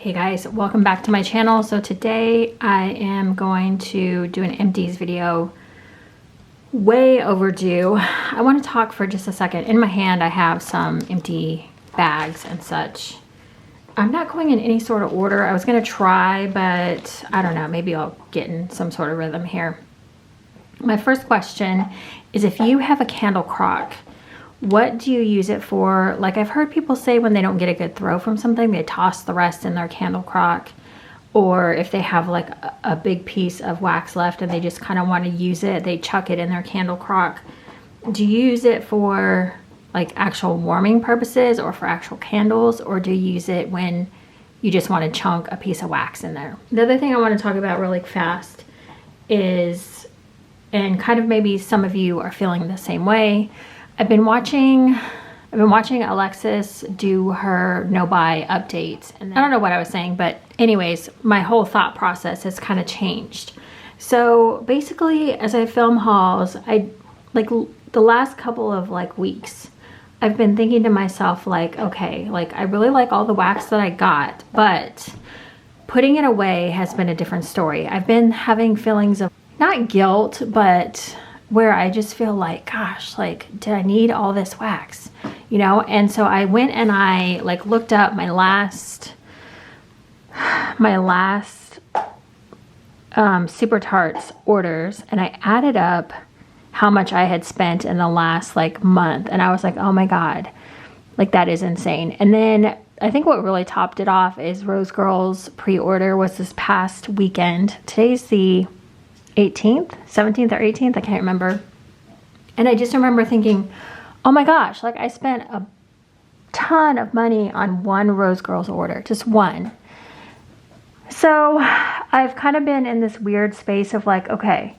Hey guys, welcome back to my channel. So today I am going to do an empties video. Way overdue. I want to talk for just a second. In my hand I have some empty bags and such. I'm not going in any sort of order. I was going to try, but I don't know, maybe I'll get in some sort of rhythm here. My first question is, if you have a candle crock, what do you use it for? Like, I've heard people say when they don't get a good throw from something, they toss the rest in their candle crock. Or if they have like a big piece of wax left and they just kind of want to use it, they chuck it in their candle crock. Do you use it for like actual warming purposes or for actual candles? Or do you use it when you just want to chunk a piece of wax in there? The other thing I want to talk about really fast is, and kind of maybe some of you are feeling the same way, I've been watching Alexis do her no-buy updates. And I don't know what I was saying, but anyways, my whole thought process has kind of changed. So basically, as I film hauls, like the last couple of like weeks, I've been thinking to myself like, okay, like I really like all the wax that I got, but putting it away has been a different story. I've been having feelings of not guilt, but where I just feel like, gosh, like, did I need all this wax? You know? And so I went and I like looked up my last Super Tarts orders, and I added up how much I had spent in the last like month. And I was like, oh my God, like that is insane. And then I think what really topped it off is Rose Girl's pre-order was this past weekend. Today's the 18th, 17th or 18th, I can't remember. And I just remember thinking, oh my gosh, like I spent a ton of money on one Rose Girls order, just one. So I've kind of been in this weird space of like, okay,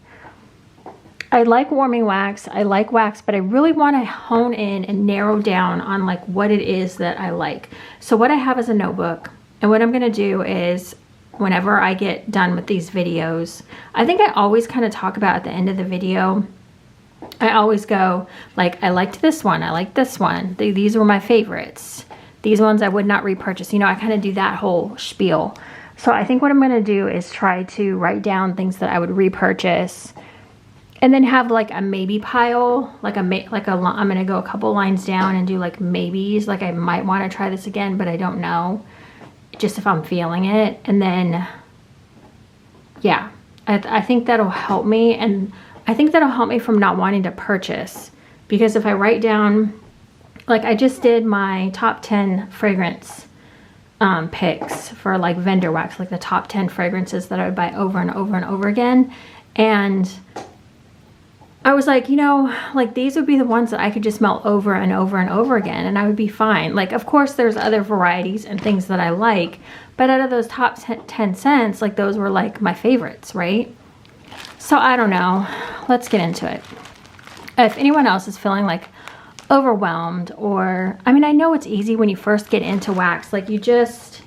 I like warming wax, I like wax, but I really want to hone in and narrow down on like what it is that I like. So what I have is a notebook, and what I'm going to do is, whenever I get done with these videos, I think I always kind of talk about at the end of the video, I always go like, I liked this one, I like this one, these were my favorites, these ones I would not repurchase. You know, I kind of do that whole spiel. So I think what I'm going to do is try to write down things that I would repurchase, and then have like a maybe pile, I'm going to go a couple lines down and do like maybes, like I might want to try this again, but I don't know, just if I'm feeling it. And then yeah, I think that'll help me, and I think that'll help me from not wanting to purchase, because if I write down, like I just did my top 10 fragrance picks for like vendor wax, like the top 10 fragrances that I would buy over and over and over again, and I was like, you know, like these would be the ones that I could just smell over and over and over again, and I would be fine. Like, of course, there's other varieties and things that I like, but out of those top 10 scents, like those were like my favorites, right? So I don't know. Let's get into it. If anyone else is feeling like overwhelmed, or, I mean, I know it's easy when you first get into wax, like you just,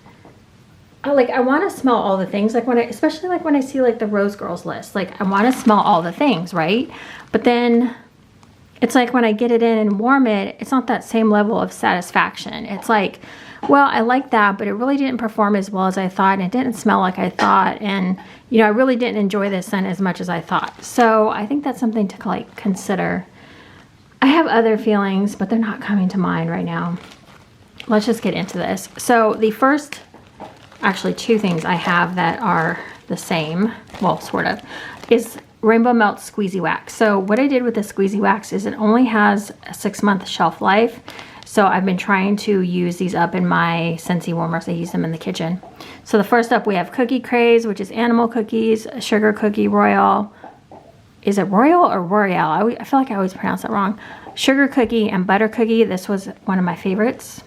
I want to smell all the things, like when especially like when I see like the Rose Girls list, like I want to smell all the things, right? But then it's like when I get it in and warm it, it's not that same level of satisfaction. It's like, well, I like that, but it really didn't perform as well as I thought, and it didn't smell like I thought, and you know, I really didn't enjoy this scent as much as I thought. So I think that's something to like consider. I have other feelings, but they're not coming to mind right now. Let's just get into this. So the first, actually two things I have that are the same, well, sort of, is Rainbow Melt Squeezy Wax. So what I did with the Squeezy Wax is it only has a 6-month shelf life. So I've been trying to use these up in my Scentsy Warmers. I use them in the kitchen. So the first up, we have Cookie Craze, which is animal cookies, sugar cookie royal. Is it royal or royale? I feel like I always pronounce it wrong. Sugar cookie and butter cookie. This was one of my favorites.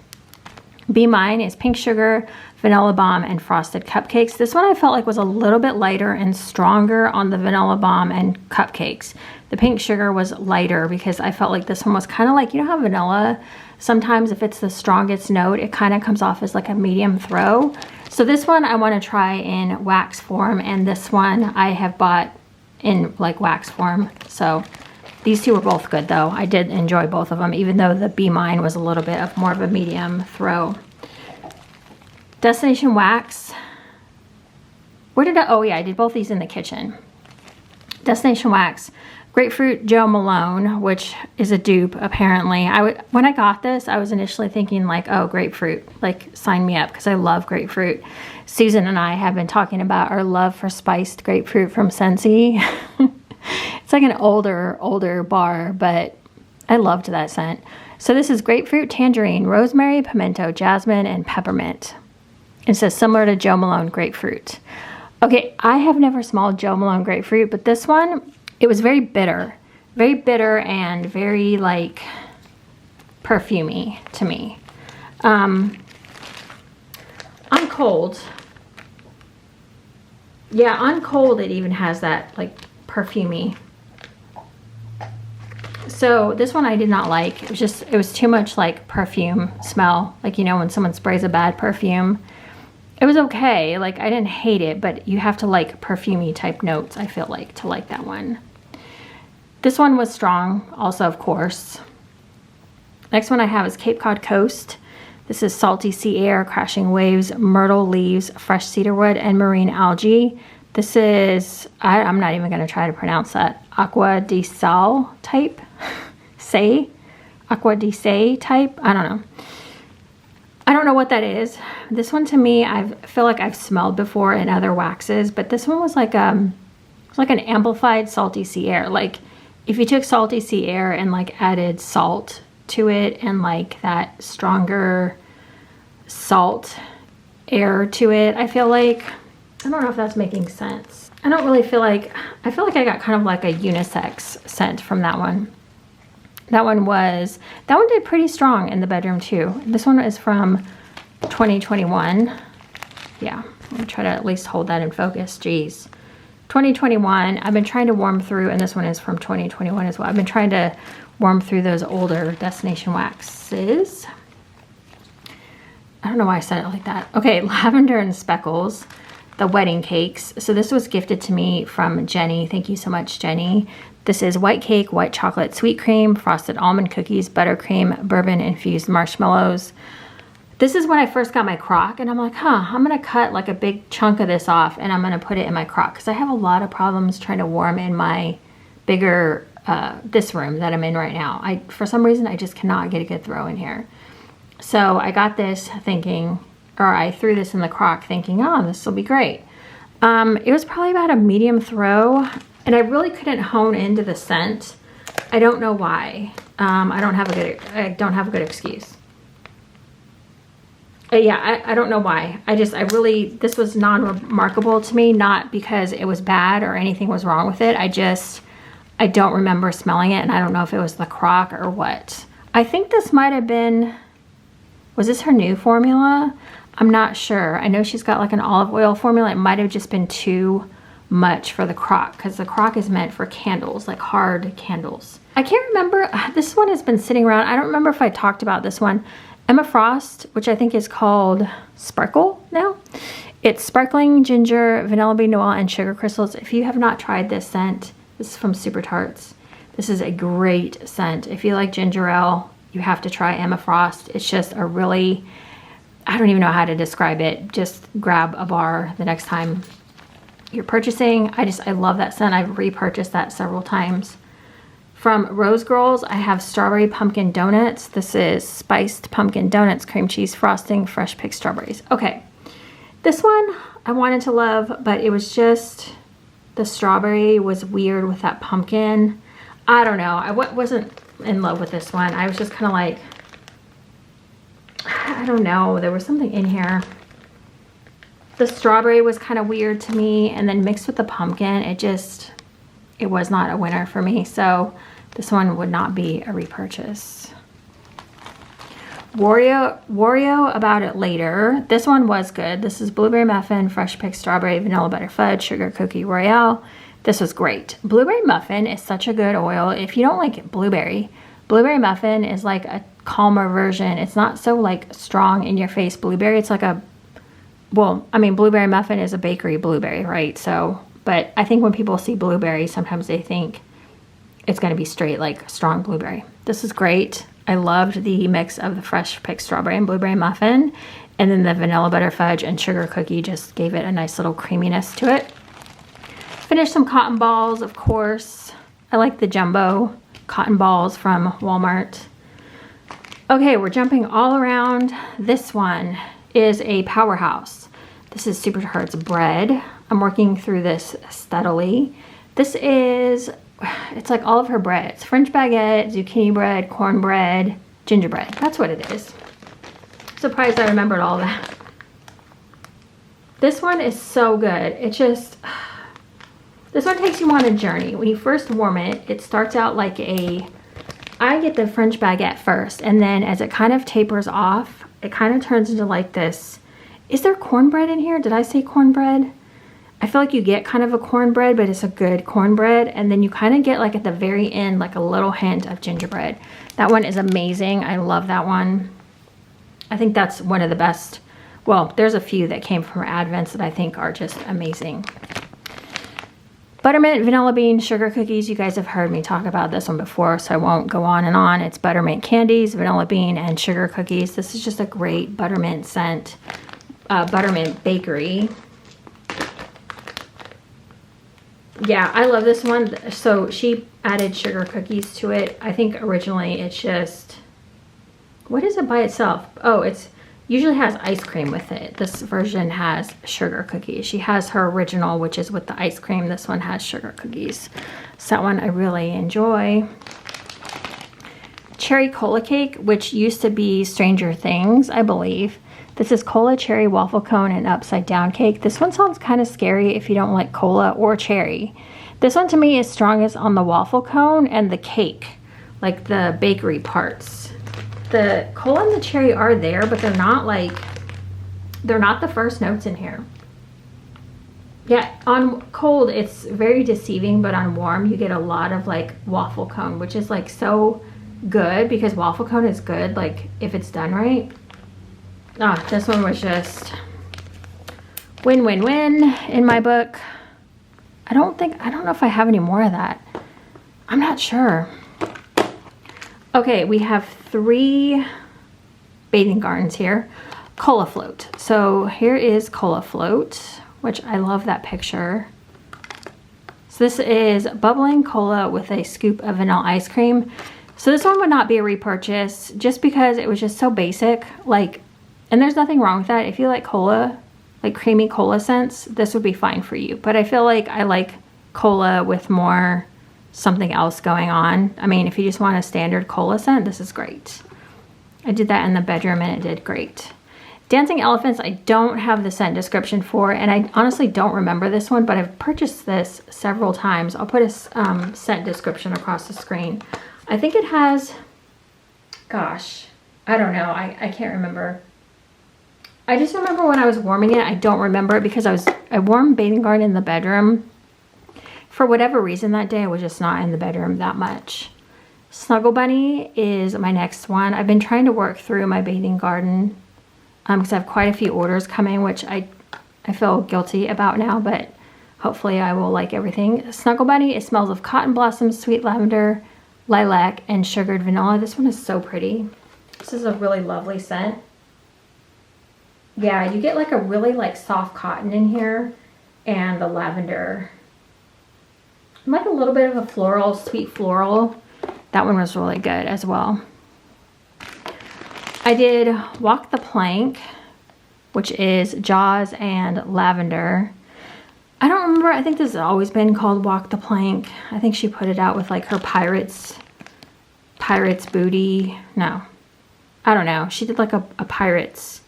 Be Mine is pink sugar, vanilla bomb, and frosted cupcakes. This one I felt like was a little bit lighter and stronger on the vanilla bomb and cupcakes. The pink sugar was lighter because I felt like this one was kind of like, you know how vanilla, sometimes if it's the strongest note, it kind of comes off as like a medium throw. So this one I want to try in wax form, and this one I have bought in like wax form. So these two were both good though. I did enjoy both of them, even though the Be Mine was a little bit of more of a medium throw. Destination Wax. Where did I, oh yeah, I did both these in the kitchen. Destination Wax. Grapefruit Joe Malone, which is a dupe apparently. When I got this, I was initially thinking like, oh, grapefruit, like sign me up, because I love grapefruit. Susan and I have been talking about our love for spiced grapefruit from Scentsy. It's like an older bar, but I loved that scent. So this is grapefruit, tangerine, rosemary, pimento, jasmine, and peppermint. It says similar to Joe Malone grapefruit. Okay, I have never smelled Joe Malone grapefruit, but this one, it was very bitter and very like perfumey to me. On cold, yeah, on cold it even has that like perfumey. So this one I did not like. It was too much like perfume smell, like, you know, when someone sprays a bad perfume. It was okay, like I didn't hate it, but you have to like perfumey type notes, I feel like, to like that one. This one was strong also, of course. Next one I have is Cape Cod Coast. This is salty sea air, crashing waves, myrtle leaves, fresh cedarwood, and marine algae. This is, I'm not even going to try to pronounce that, aqua di sal type, aqua di se type, I don't know. I don't know what that is. This one to me, I feel like I've smelled before in other waxes, but this one was like an amplified salty sea air. Like if you took salty sea air and like added salt to it and like that stronger salt air to it, I feel like, I don't know if that's making sense. I don't really feel like, I feel like I got kind of like a unisex scent from that one. That one did pretty strong in the bedroom too. This one is from 2021. Yeah, let me try to at least hold that in focus. Jeez. 2021, I've been trying to warm through, and this one is from 2021 as well. I've been trying to warm through those older Destination Waxes. I don't know why I said it like that. Okay, Lavender and Speckles, the wedding cakes. So this was gifted to me from Jenny. Thank you so much, Jenny. This is white cake, white chocolate, sweet cream, frosted almond cookies, buttercream, bourbon-infused marshmallows. This is when I first got my crock, and I'm like, I'm going to cut like a big chunk of this off, and I'm going to put it in my crock, because I have a lot of problems trying to warm in my bigger, this room that I'm in right now. For some reason, I just cannot get a good throw in here. So I got this thinking, or I threw this in the crock thinking, oh, this will be great. It was probably about a medium throw, and I really couldn't hone into the scent. I don't know why. I don't have a good excuse. Yeah, I don't know why. This was non-remarkable to me, not because it was bad or anything was wrong with it. I don't remember smelling it, and I don't know if it was the crock or what. I think this might have been, was this her new formula? I'm not sure. I know she's got like an olive oil formula. It might have just been too much for the crock, because the crock is meant for candles, like hard candles. I can't remember. This one has been sitting around. I don't remember if I talked about this one. Emma Frost, which I think is called Sparkle now. It's sparkling ginger, vanilla bean noel, and sugar crystals. If you have not tried this scent, this is from Super Tarts. This is a great scent. If you like ginger ale, you have to try Emma Frost. It's just a really, I don't even know how to describe it. Just grab a bar the next time you're purchasing. I love that scent. I've repurchased that several times. From Rose Girls, I have strawberry pumpkin donuts. This is spiced pumpkin donuts, cream cheese frosting, fresh picked strawberries. Okay, this one I wanted to love, but it was just, the strawberry was weird with that pumpkin. I don't know. I wasn't in love with this one. I was just kind of like, I don't know. There was something in here. The strawberry was kind of weird to me, and then mixed with the pumpkin, it was not a winner for me. So this one would not be a repurchase. Wario about it later. This one was good. This is blueberry muffin, fresh picked strawberry, vanilla butter fudge, sugar cookie royale. This was great. Blueberry muffin is such a good oil. If you don't like blueberry muffin is like a calmer version. It's not so like strong in your face blueberry. It's like a, well, I mean, blueberry muffin is a bakery blueberry, right? So, but I think when people see blueberry, sometimes they think it's going to be straight like strong blueberry. This is great. I loved the mix of the fresh picked strawberry and blueberry muffin. And then the vanilla butter fudge and sugar cookie just gave it a nice little creaminess to it. Finished some cotton balls, of course. I like the jumbo cotton balls from Walmart. Okay, we're jumping all around. This one is a powerhouse. This is Super Tarts bread. I'm working through this steadily. This is, it's like all of her bread. It's French baguette, zucchini bread, cornbread, gingerbread. That's what it is. Surprised I remembered all that. This one is so good. It just, this one takes you on a journey. When you first warm it, it starts out like I get the French baguette first, and then as it kind of tapers off, it kind of turns into like this. Is there cornbread in here? Did I say cornbread? I feel like you get kind of a cornbread, but it's a good cornbread. And then you kind of get like at the very end, like a little hint of gingerbread. That one is amazing. I love that one. I think that's one of the best. Well, there's a few that came from Advents that I think are just amazing. Buttermint vanilla bean sugar cookies. You guys have heard me talk about this one before, so I won't go on and on. It's buttermint candies, vanilla bean, and sugar cookies. This is just a great buttermint scent. Buttermint bakery. Yeah, I love this one. So she added sugar cookies to it. I think originally it's just, what is it by itself? Oh, it's usually has ice cream with it. This version has sugar cookies. She has her original, which is with the ice cream. This one has sugar cookies. So that one I really enjoy. Cherry cola cake, which used to be Stranger Things, I believe. This is cola, cherry, waffle cone, and upside down cake. This one sounds kind of scary if you don't like cola or cherry. This one to me is strongest on the waffle cone and the cake, like the bakery parts. The cola and the cherry are there, but they're not the first notes in here. Yeah, on cold, it's very deceiving, but on warm, you get a lot of like waffle cone, which is like so good because waffle cone is good, like if it's done right. Ah, this one was just win, win, win in my book. I don't know if I have any more of that. I'm not sure. Okay, we have 3 bathing gardens here. Cola float. So here is cola float, which I love that picture. So this is bubbling cola with a scoop of vanilla ice cream. So this one would not be a repurchase just because it was just so basic. Like, and there's nothing wrong with that. If you like cola, like creamy cola scents, this would be fine for you. But I feel like I like cola with more something else going on. I mean, if you just want a standard cola scent, this is great. I did that in the bedroom and it did great. Dancing Elephants, I don't have the scent description for, and I honestly don't remember this one, but I've purchased this several times. I'll put a scent description across the screen. I think it has, gosh, I don't know. I can't remember. I just remember when I was warming it. I don't remember it because I warmed Bathing Garden in the bedroom. For whatever reason that day, I was just not in the bedroom that much. Snuggle Bunny is my next one. I've been trying to work through my Bathing Garden because I have quite a few orders coming, which I feel guilty about now, but hopefully I will like everything. Snuggle Bunny, it smells of cotton blossoms, sweet lavender, lilac, and sugared vanilla. This one is so pretty. This is a really lovely scent. Yeah, you get like a really like soft cotton in here and the lavender. And like a little bit of a floral, sweet floral. That one was really good as well. I did Walk the Plank, which is Jaws and lavender. I don't remember. I think this has always been called Walk the Plank. I think she put it out with like her pirates booty. No, I don't know. She did like a pirates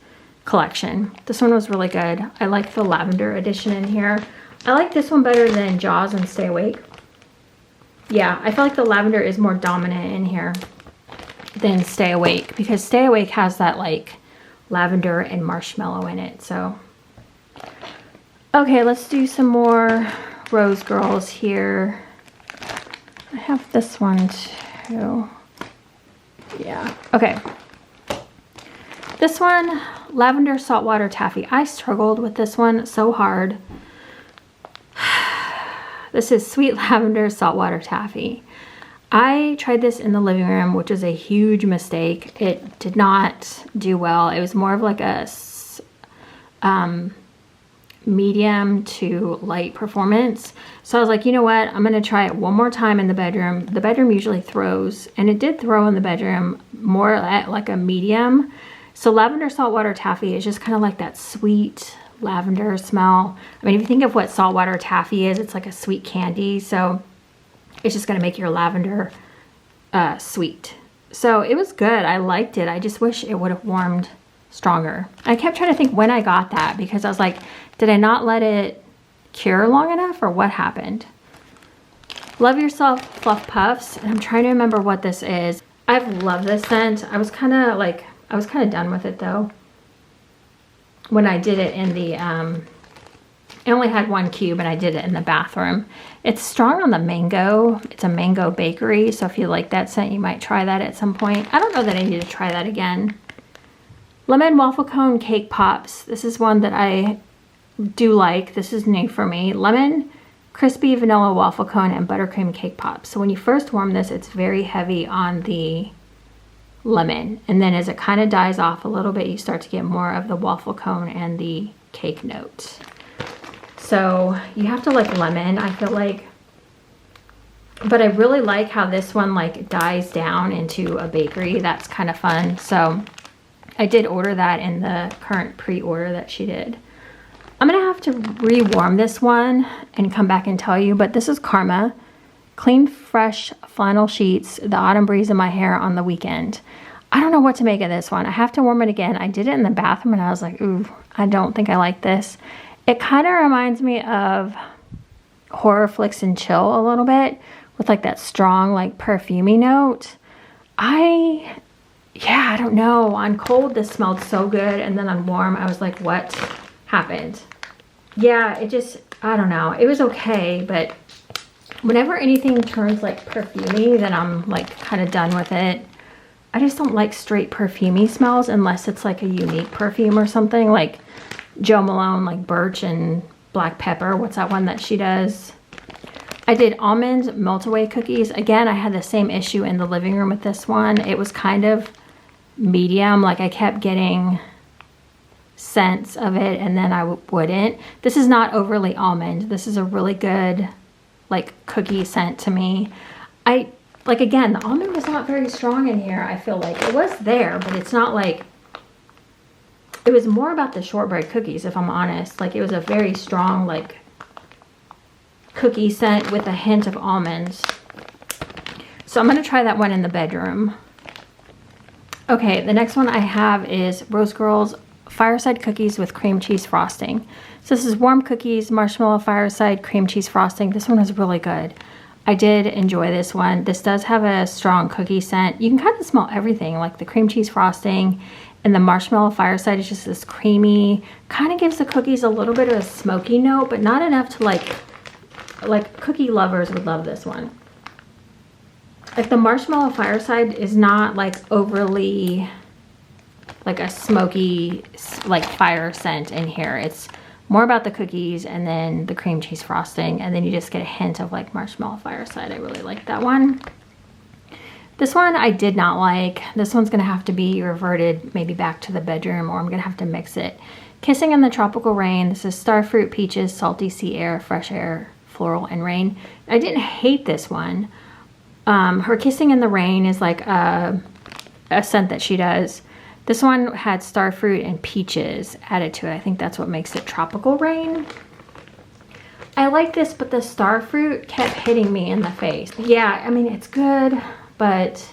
collection. This one was really good. I like the lavender edition in here. I like this one better than Jaws and Stay Awake. Yeah, I feel like the lavender is more dominant in here than Stay Awake because Stay Awake has that like lavender and marshmallow in it. So okay, let's do some more Rose Girls here. I have this one too. Yeah, okay. This one, Lavender Saltwater Taffy. I struggled with this one so hard. This is Sweet Lavender Saltwater Taffy. I tried this in the living room, which is a huge mistake. It did not do well. It was more of like a medium to light performance. So I was like, you know what? I'm going to try it one more time in the bedroom. The bedroom usually throws, and it did throw in the bedroom more at like a medium. So lavender saltwater taffy is just kind of like that sweet lavender smell. I mean, if you think of what saltwater taffy is, it's like a sweet candy. So it's just going to make your lavender sweet. So it was good. I liked it. I just wish it would have warmed stronger. I kept trying to think when I got that, because I was like, did I not let it cure long enough, or what happened? Love Yourself Fluff Puffs. And I'm trying to remember what this is. I've loved this scent. I was kind of done with it though when I did it in the I only had one cube and I did it in the bathroom. It's strong on the mango. It's a mango bakery, so if you like that scent, you might try that at some point. I don't know that I need to try that again. Lemon Waffle Cone Cake Pops. This is one that I do like. This is new for me. Lemon, crispy vanilla waffle cone, and buttercream cake pops. So when you first warm this, it's very heavy on the lemon. And then as it kind of dies off a little bit, you start to get more of the waffle cone and the cake note. So you have to like lemon, I feel like. But I really like how this one like dies down into a bakery. That's kind of fun. So I did order that in the current pre-order that she did. I'm gonna have to rewarm this one and come back and tell you, but this is Karma. Clean, fresh flannel sheets, the autumn breeze in my hair on the weekend. I don't know what to make of this one. I have to warm it again. I did it in the bathroom and I was like, ooh, I don't think I like this. It kind of reminds me of Horror Flicks and Chill a little bit, with like that strong, like perfumey note. I don't know. On cold, this smelled so good. And then on warm, I was like, what happened? Yeah, it just, I don't know. It was okay, but whenever anything turns like perfumey, then I'm like kind of done with it. I just don't like straight perfumey smells unless it's like a unique perfume or something, like Jo Malone, like birch and black pepper. What's that one that she does? I did almond melt-away cookies. Again, I had the same issue in the living room with this one. It was kind of medium, like I kept getting scents of it and then I wouldn't. This is not overly almond. This is a really good like cookie scent to me. Again, the almond was not very strong in here. I feel like it was there, but it's not like, it was more about the shortbread cookies, if I'm honest. Like it was a very strong like cookie scent with a hint of almonds. So I'm going to try that one in the bedroom. Okay, the next one I have is Rose Girls Fireside Cookies with cream cheese frosting. So this is warm cookies, marshmallow fireside, cream cheese frosting. This one is really good. I did enjoy this one. This does have a strong cookie scent. You can kind of smell everything, like the cream cheese frosting and the marshmallow fireside is just this creamy, kind of gives the cookies a little bit of a smoky note, but not enough to like cookie lovers would love this one. Like the marshmallow fireside is not like overly like a smoky like fire scent in here. It's more about the cookies and then the cream cheese frosting, and then you just get a hint of like marshmallow fireside. I really like that one. This one I did not like. This one's gonna have to be reverted maybe back to the bedroom, or I'm gonna have to mix it. Kissing in the Tropical Rain. This is Starfruit, Peaches, Salty Sea Air, Fresh Air, Floral, and Rain. I didn't hate this one. Her Kissing in the Rain is like a scent that she does. This one had Starfruit and Peaches added to it. I think that's what makes it Tropical Rain. I like this, but the Starfruit kept hitting me in the face. Yeah, I mean, it's good, but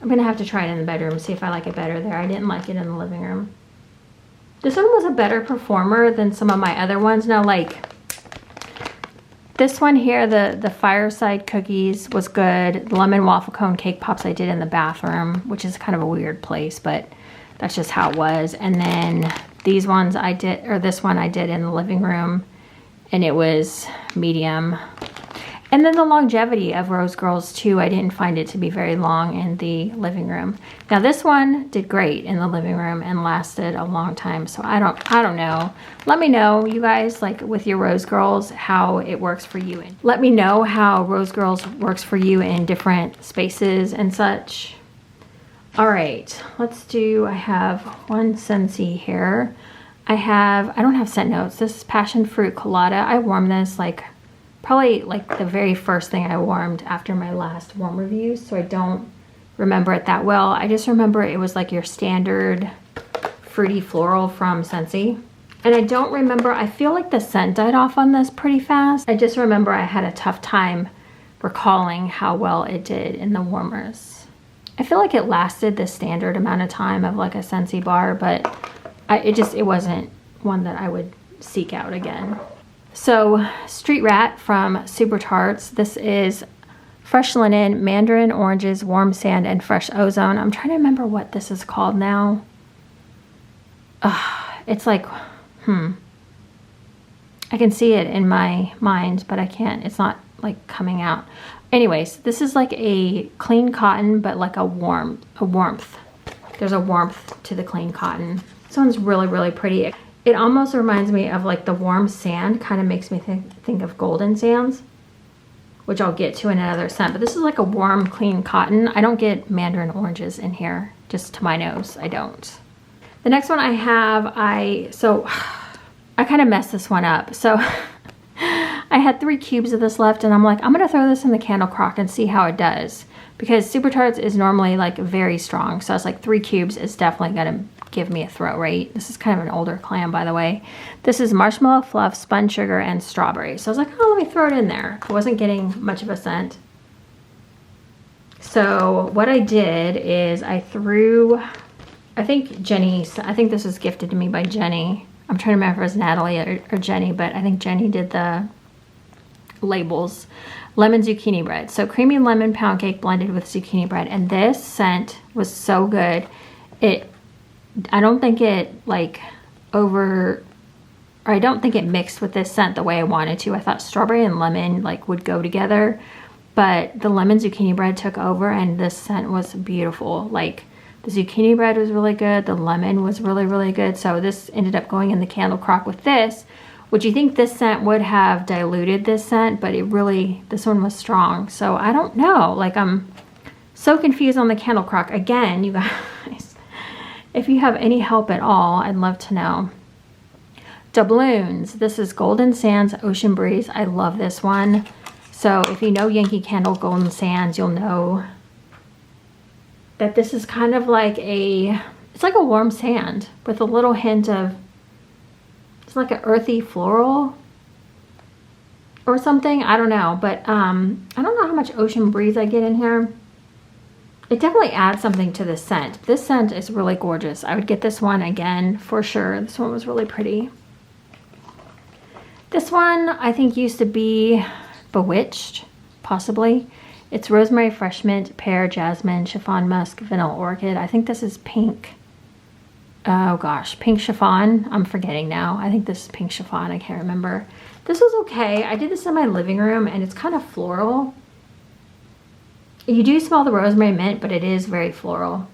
I'm gonna have to try it in the bedroom and see if I like it better there. I didn't like it in the living room. This one was a better performer than some of my other ones. Now, like this one here, the Fireside Cookies was good. The Lemon Waffle Cone Cake Pops I did in the bathroom, which is kind of a weird place, but that's just how it was. And then these ones I did, or this one I did in the living room, and it was medium. And then the longevity of Rose Girls too, I didn't find it to be very long in the living room. Now this one did great in the living room and lasted a long time. So I don't know. Let me know, you guys, like with your Rose Girls, how it works for you. Let me know how Rose Girls works for you in different spaces and such. All right, let's do, I have one Scentsy here. I don't have scent notes. This is passion fruit colada. I warmed this like probably like the very first thing I warmed after my last warm review, so I don't remember it that well. I just remember it was like your standard fruity floral from Scentsy. And I don't remember, I feel like the scent died off on this pretty fast. I just remember I had a tough time recalling how well it did in the warmers. I feel like it lasted the standard amount of time of like a Scentsy bar, but it wasn't one that I would seek out again. So Street Rat from Super Tarts. This is fresh linen, mandarin oranges, warm sand, and fresh ozone. I'm trying to remember what this is called now. It's like, I can see it in my mind, but I can't. It's not like coming out. Anyways, this is like a clean cotton, but like a warmth. There's a warmth to the clean cotton. This one's really, really pretty. It almost reminds me of like the warm sand. Kind of makes me think of golden sands, which I'll get to in another scent. But this is like a warm, clean cotton. I don't get mandarin oranges in here, just to my nose. I don't. The next one I have, I kind of messed this one up. So I had 3 cubes of this left, and I'm like, I'm gonna throw this in the candle crock and see how it does, because Super Tarts is normally like very strong. So I was like, 3 cubes is definitely gonna give me a throw rate. This is kind of an older clam, by the way. This is marshmallow fluff, spun sugar, and strawberry. So I was like, oh, let me throw it in there. I wasn't getting much of a scent. So what I did is I threw, I think this was gifted to me by Jenny. I'm trying to remember if it was Natalie or Jenny, but I think Jenny did the labels. Lemon zucchini bread. So creamy lemon pound cake blended with zucchini bread. And this scent was so good. I don't think it I don't think it mixed with this scent the way I wanted to. I thought strawberry and lemon like would go together, but the lemon zucchini bread took over and this scent was beautiful. Like the zucchini bread was really good. The lemon was really, really good. So this ended up going in the candle crock with this, which you think this scent would have diluted this scent, but this one was strong. So I don't know, like I'm so confused on the candle crock. Again, you guys, if you have any help at all, I'd love to know. Doubloons. This is Golden Sands Ocean Breeze. I love this one. So if you know Yankee Candle Golden Sands, you'll know that this is kind of like it's like a warm sand with a little hint of, it's like an earthy floral or something. I don't know, but I don't know how much Ocean Breeze I get in here. It definitely adds something to the scent. This scent is really gorgeous. I would get this one again for sure. This one was really pretty. This one I think used to be Bewitched, possibly. It's rosemary, fresh mint, pear, jasmine, chiffon musk, vanilla orchid. I think this is pink. Oh gosh, pink chiffon. I'm forgetting now. I think this is pink chiffon. I can't remember. This was okay. I did this in my living room and it's kind of floral. You do smell the rosemary mint, but it is very floral.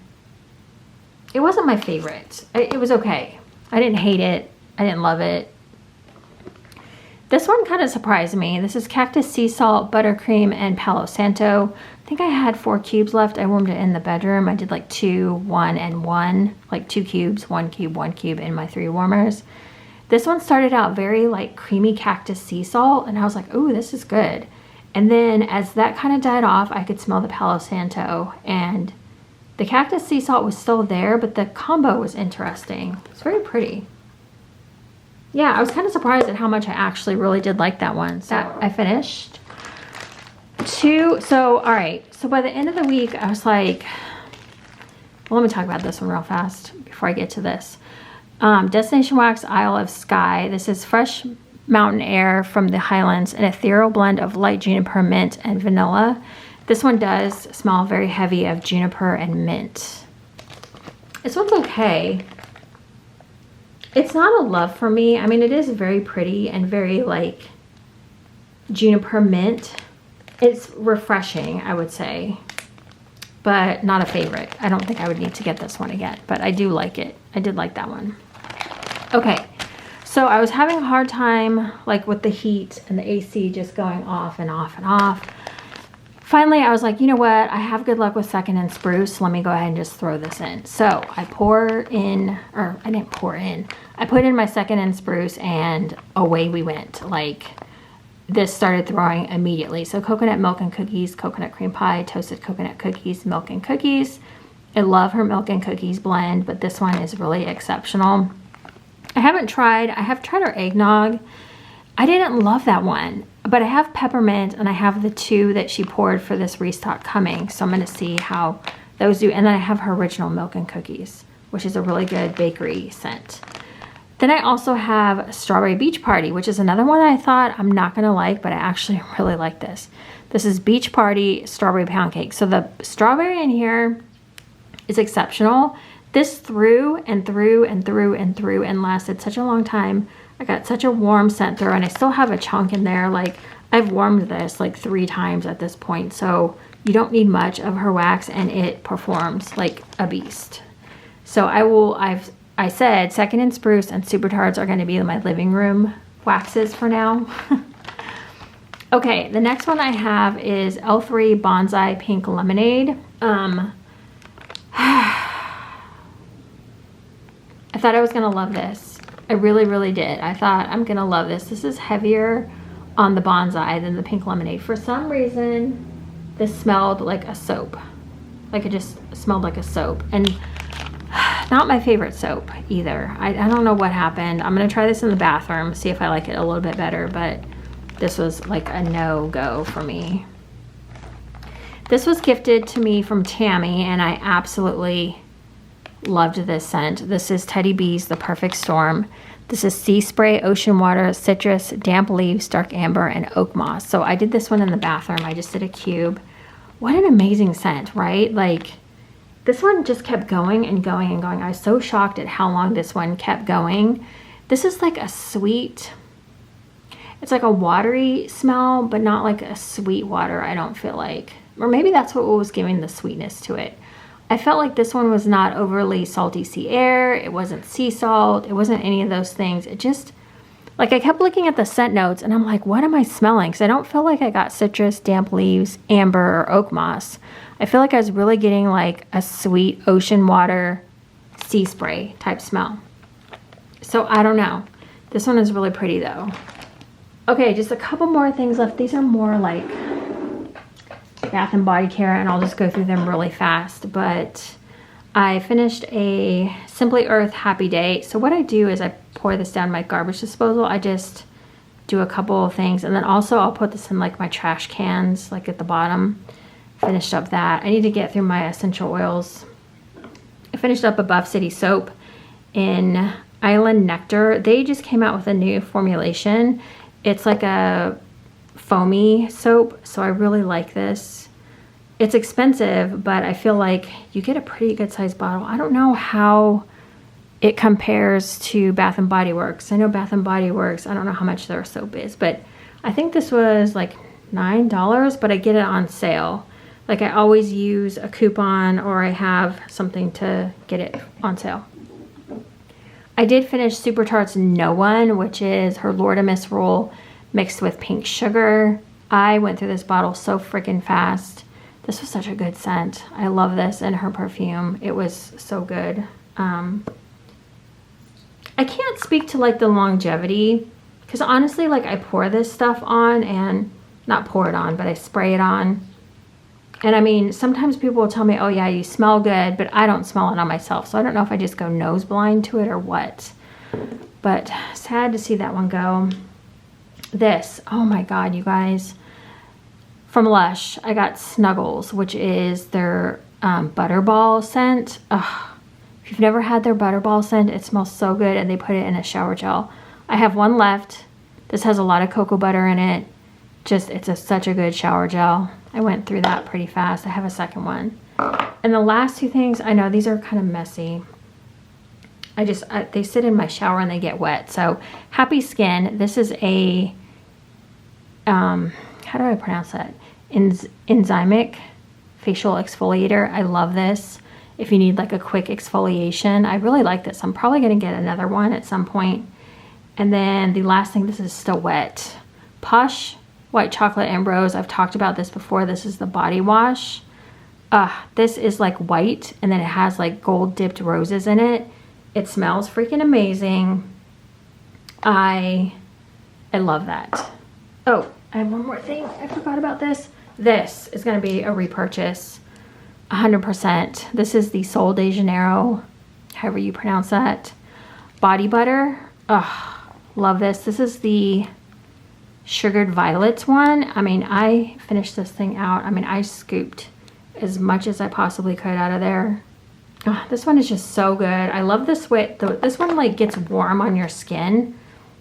It wasn't my favorite. It was okay. I didn't hate it. I didn't love it. This one kind of surprised me. This is Cactus Sea Salt, Buttercream, and Palo Santo. I think I had 4 cubes left. I warmed it in the bedroom. I did like 2, 1, and 1. Like 2 cubes, 1 cube, 1 cube in my 3 warmers. This one started out very like creamy Cactus Sea Salt, and I was like, ooh, this is good. And then as that kind of died off, I could smell the Palo Santo, and the Cactus Sea Salt was still there, but the combo was interesting. It's very pretty. Yeah, I was kind of surprised at how much I actually really did like that one. So I finished 2. So, all right. So by the end of the week, I was like, well, let me talk about this one real fast before I get to this. Destination Wax Isle of Skye. This is fresh mountain air from the Highlands, an ethereal blend of light juniper, mint, and vanilla. This one does smell very heavy of juniper and mint. This one's okay. It's not a love for me. I mean, it is very pretty and very like juniper mint. It's refreshing, I would say, but not a favorite. I don't think I would need to get this one again, but I do like it. I did like that one. Okay, so I was having a hard time like with the heat and the AC just going off and off and off. finally I was like, you know what? I have good luck with Second and Spruce. Let me go ahead and just throw this in. So I pour in, or I didn't pour in. I put in my Second and Spruce and away we went. Like this started throwing immediately. So coconut milk and cookies, coconut cream pie, toasted coconut cookies, milk and cookies. I love her milk and cookies blend, but this one is really exceptional. I have tried her eggnog. I didn't love that one, but I have peppermint and I have the 2 that she poured for this restock coming. So I'm going to see how those do. And then I have her original milk and cookies, which is a really good bakery scent. Then I also have Strawberry Beach Party, which is another one I thought I'm not going to like, but I actually really like this. This is Beach Party Strawberry Pound Cake. So the strawberry in here is exceptional. This threw and threw and threw and threw and lasted such a long time. I got such a warm scent through, and I still have a chunk in there. Like I've warmed this like 3 times at this point, so you don't need much of her wax and it performs like a beast. So I said Second and Spruce and Super Tarts are going to be my living room waxes for now. Okay, the next one I have is L3 Bonsai Pink Lemonade. I thought I was going to love this. I really, really did. I thought I'm going to love this. This is heavier on the bonsai than the pink lemonade. For some reason, this smelled like a soap. Like it just smelled like a soap. And not my favorite soap either. I don't know what happened. I'm going to try this in the bathroom, see if I like it a little bit better. But this was like a no-go for me. This was gifted to me from Tammy, and I absolutely loved this scent. This is Teddy B's The Perfect Storm. This is sea spray, ocean water, citrus, damp leaves, dark amber, and oak moss. So I did this one in the bathroom. I just did a cube. What an amazing scent, right? Like this one just kept going and going and going. I was so shocked at how long this one kept going. This is like a sweet, it's like a watery smell, but not like a sweet water, I don't feel like. Or maybe that's what was giving the sweetness to it. I felt like this one was not overly salty sea air. It wasn't sea salt. It wasn't any of those things. It just, like I kept looking at the scent notes and I'm like, what am I smelling? Because I don't feel like I got citrus, damp leaves, amber, or oak moss. I feel like I was really getting like a sweet ocean water sea spray type smell. So I don't know. This one is really pretty though. Okay, just a couple more things left. These are more like Bath and Body Care, and I'll just go through them really fast. But I finished a Simply Earth Happy Day. So what I do is I pour this down my garbage disposal. I just do a couple of things, and then also I'll put this in like my trash cans, like at the bottom. Finished up that. I need to get through my essential oils. I finished up a Buff City soap in Island Nectar. They just came out with a new formulation. It's like a foamy soap, so I really like this. It's expensive, but I feel like you get a pretty good sized bottle. I don't know how it compares to Bath and Body Works. I know Bath and Body Works, I don't know how much their soap is, but I think this was like $9, but I get it on sale. Like I always use a coupon or I have something to get it on sale. I did finish Super Tarts No One, which is her Lordimus roll mixed with pink sugar. I went through this bottle so freaking fast. This was such a good scent. I love this and her perfume. It was so good. I can't speak to like the longevity because honestly, like I pour this stuff on and not pour it on, but I spray it on. And I mean, sometimes people will tell me, oh yeah, you smell good, but I don't smell it on myself. So I don't know if I just go nose blind to it or what. But sad to see that one go. This, oh my God, you guys. From Lush, I got Snuggles, which is their Butterball scent. Ugh. If you've never had their Butterball scent, it smells so good, and they put it in a shower gel. I have one left. This has a lot of cocoa butter in it. Just, it's such a good shower gel. I went through that pretty fast. I have a second one. And the last two things, I know these are kind of messy. They sit in my shower and they get wet. So Happy Skin, this is a, how do I pronounce that? Enzymic facial exfoliator. I love this. If you need like a quick exfoliation, I really like this. I'm probably going to get another one at some point. And then the last thing, this is still wet. Posh White Chocolate and Rose. I've talked about this before. This is the body wash. This is like white, and then it has like gold dipped roses in it. It smells freaking amazing. I love that. Oh, I have one more thing. I forgot about this. This is going to be a repurchase. 100%. This is the Sol de Janeiro, however you pronounce that, body butter. Love this. This is the Sugared Violets one. I mean, I finished this thing out. I mean, I scooped as much as I possibly could out of there. This one is just so good. I love this way. This one like gets warm on your skin.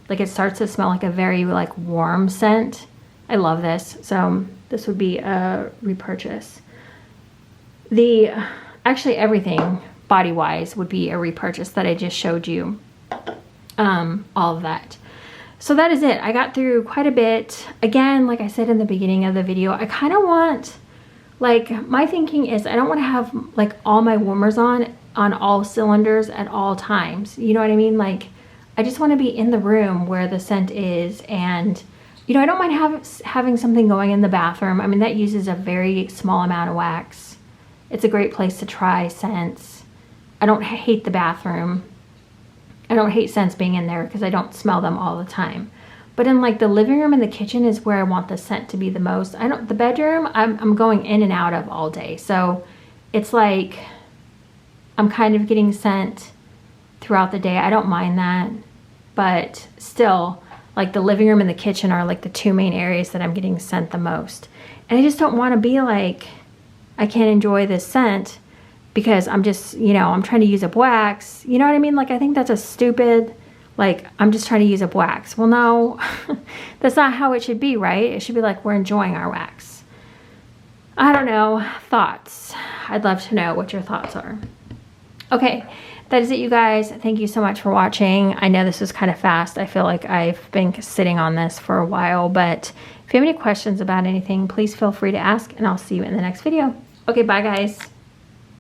Like it starts to smell like a very like warm scent. I love this. So this would be a repurchase. Actually everything body wise would be a repurchase that I just showed you. All of that. So that is it. I got through quite a bit. Again, like I said in the beginning of the video, I kind of want, like, my thinking is I don't want to have like all my warmers on all cylinders at all times. You know what I mean? Like, I just want to be in the room where the scent is, and you know, I don't mind having something going in the bathroom. I mean, that uses a very small amount of wax. It's a great place to try scents. I don't hate the bathroom. I don't hate scents being in there because I don't smell them all the time. But in like the living room and the kitchen is where I want the scent to be the most. The bedroom, I'm going in and out of all day. So it's like I'm kind of getting scent throughout the day. I don't mind that. But still, like the living room and the kitchen are like the two main areas that I'm getting scent the most. And I just don't want to be like, I can't enjoy this scent because I'm just, you know, I'm trying to use up wax. You know what I mean? Like, I think that's a stupid, like, I'm just trying to use up wax. Well, no, that's not how it should be, right? It should be like, we're enjoying our wax. I don't know. Thoughts. I'd love to know what your thoughts are. Okay, that is it, you guys. Thank you so much for watching. I know this was kind of fast. I feel like I've been sitting on this for a while, but if you have any questions about anything, please feel free to ask, and I'll see you in the next video. Okay, bye, guys.